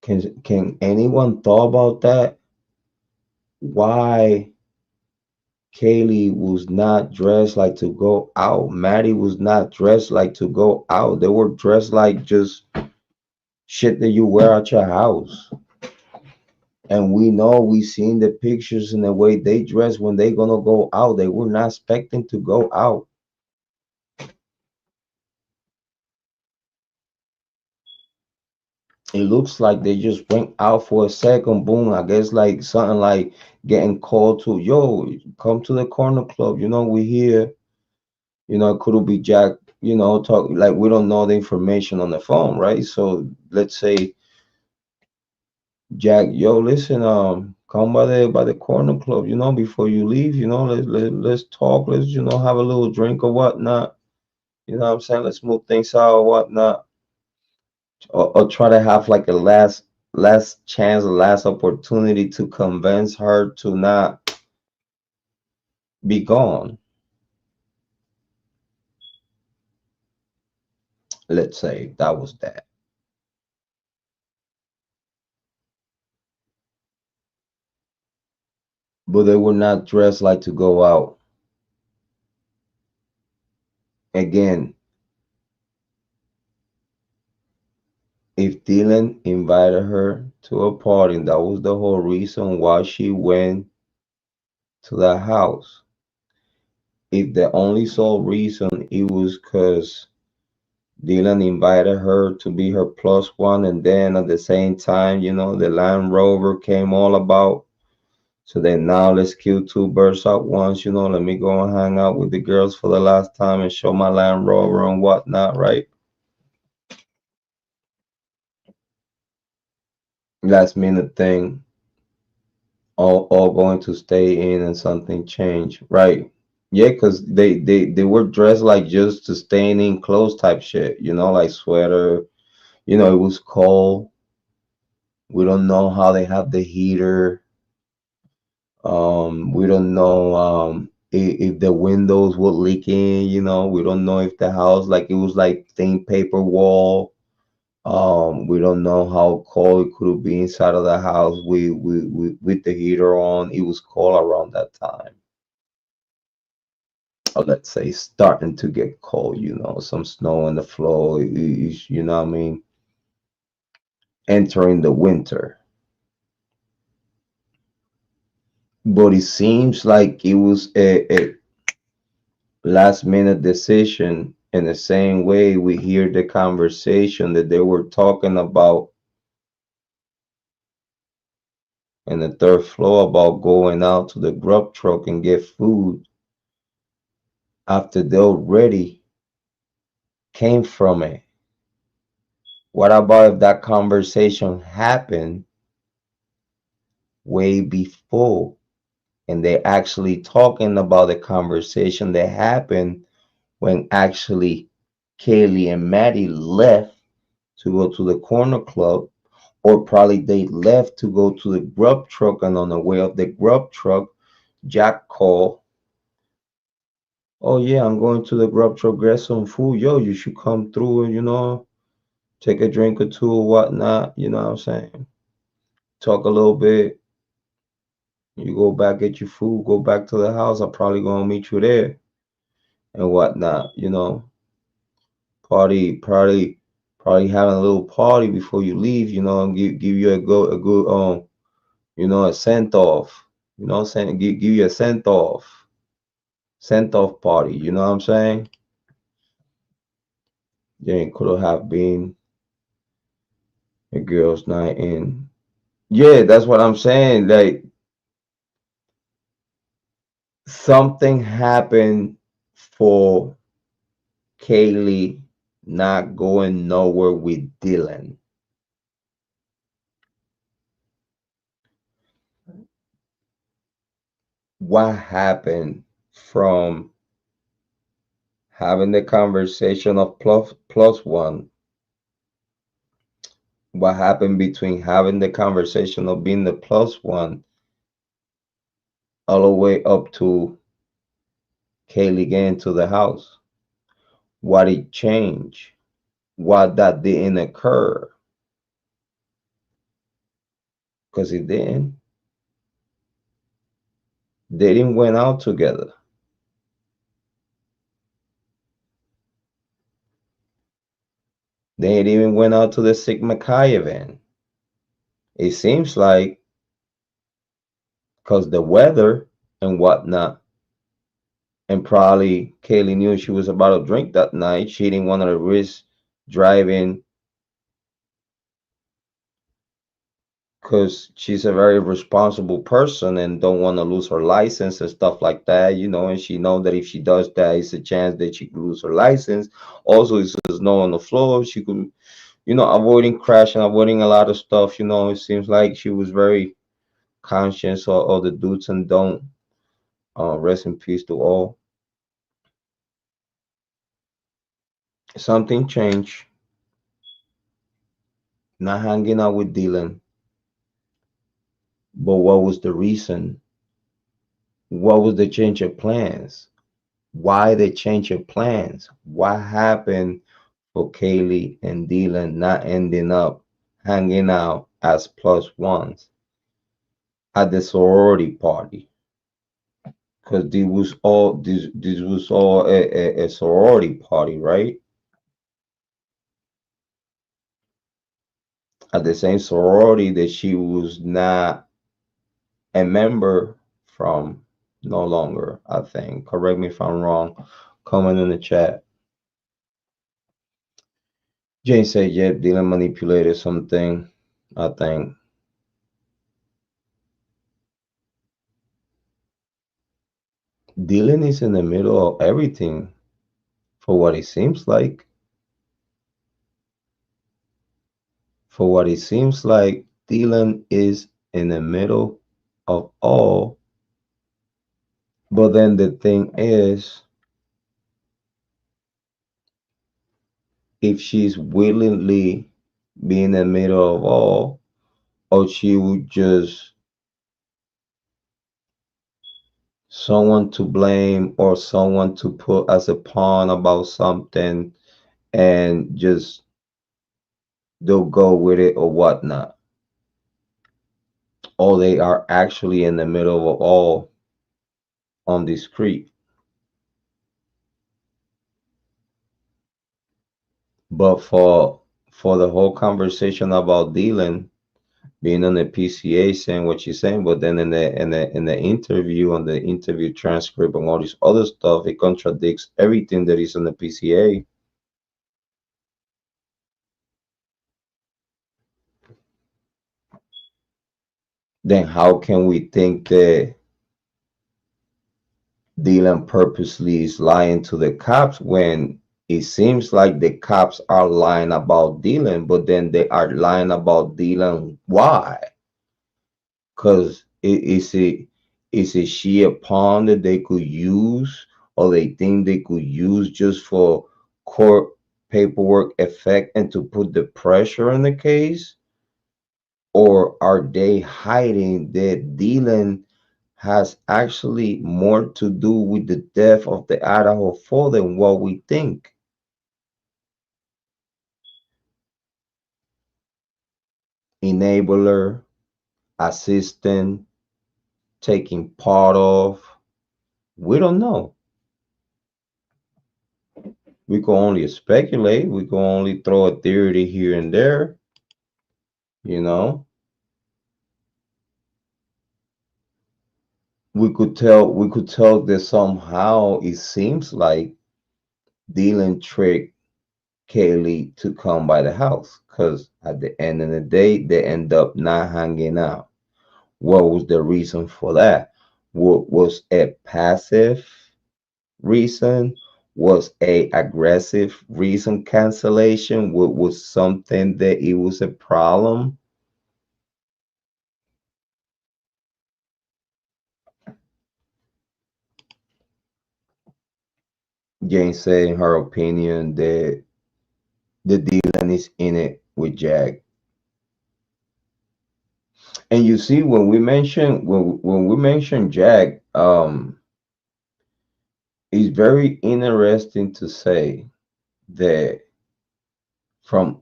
Can anyone thought about that? Why Kaylee was not dressed like to go out? Maddie was not dressed like to go out. They were dressed like just shit that you wear at your house. And we know we seen the pictures and the way they dress when they gonna go out. They were not expecting to go out. It looks like they just went out for a second. Boom. I guess like something like getting called to, yo, come to the corner club. We here. It could be Jack. Talk like we don't know the information on the phone, right? So let's say Jack, yo, listen, come by the corner club. Before you leave. Let's talk. Let's have a little drink or whatnot. You know what I'm saying? Let's move things out or whatnot, or try to have like a last chance, a last opportunity to convince her to not be gone. Let's say that was that. But they were not dressed like to go out. Again, if Dylan invited her to a party, that was the whole reason why she went to that house. If the only sole reason it was because Dylan invited her to be her plus one, and then at the same time, the Land Rover came all about. So then now let's kill two birds at once. Let me go and hang out with the girls for the last time and show my Land Rover and whatnot, right? Last minute thing, all going to stay in and something change, right? Yeah, because they were dressed like just to staying in clothes type shit, like sweater. It was cold. We don't know how they have the heater. We don't know if the windows were leaking. We don't know if the house like it was like thin paper wall. We don't know how cold it could be inside of the house. We with the heater on. It was cold around that time. Or let's say starting to get cold. Some snow on the floor. You know what I mean? Entering the winter. But it seems like it was a last minute decision. In the same way we hear the conversation that they were talking about in the third floor about going out to the grub truck and get food after they already came from it. What about if that conversation happened way before and they actually talking about the conversation that happened when actually Kaylee and Maddie left to go to the corner club, or probably they left to go to the grub truck, and on the way of the grub truck, Jack called, oh yeah, I'm going to the grub truck, get some food. Yo, you should come through and take a drink or two or whatnot. You know what I'm saying? Talk a little bit. You go back, get your food, go back to the house. I'm probably gonna meet you there and whatnot. Probably having a little party before you leave. And give you a good a sent off. Saying give you a sent off party. You know what I'm saying? Yeah, it could have been a girls' night in. Yeah, that's what I'm saying. Like something happened for Kaylee not going nowhere with Dylan. What happened from having the conversation of plus one? What happened between having the conversation of being the plus one all the way up to Kaylee getting to the house? What it changed? What that didn't occur? because he didn't. They didn't went out together. They didn't even went out to the Sigma Chi event. It seems like because the weather and whatnot, and probably Kaylee knew she was about to drink that night. She didn't want to risk driving because she's a very responsible person and don't want to lose her license and stuff like that, and she know that if she does that, it's a chance that she could lose her license. Also, if there's snow on the floor, she could, avoiding crashing, avoiding a lot of stuff. It seems like she was very conscious of the do's and don't. Rest in peace to all. Something changed. Not hanging out with Dylan, but what was the reason? What was the change of plans? Why they change of plans? What happened for Kaylee and Dylan not ending up hanging out as plus ones at the sorority party? Because this was all a sorority party, right? At the same sorority that she was not a member from no longer, I think. Correct me if I'm wrong. Comment in the chat. Jane said, yep, Dylan manipulated something, I think. Dylan is in the middle of everything for what it seems like. For what it seems like, Dylan is in the middle of all. But then the thing is, if she's willingly being in the middle of all, or she would just someone to blame or someone to put as a pawn about something and just they'll go with it or whatnot. Or they are actually in the middle of all on this creek. But for the whole conversation about Dylan being on the PCA saying what she's saying, but then in the interview, on the interview transcript and all this other stuff, it contradicts everything that is on the PCA. Then how can we think that Dylan purposely is lying to the cops when it seems like the cops are lying about Dylan, but then they are lying about Dylan? Why? Because is it she a pawn that they could use, or they think they could use just for court paperwork effect and to put the pressure on the case? Or are they hiding that Dylan has actually more to do with the death of the Idaho 4 than what we think? Enabler, assistant, taking part of, we don't know. We can only speculate. We can only throw a theory here and there, you know. We could tell that somehow it seems like Dylan tricked Kaylee to come by the house, because at the end of the day, they end up not hanging out. What was the reason for that? What was a passive reason? Was a aggressive reason cancellation? What was something that it was a problem? Jane said in her opinion that the Dylan is in it with Jack. And you see, when we mention Jack, it's very interesting to say that from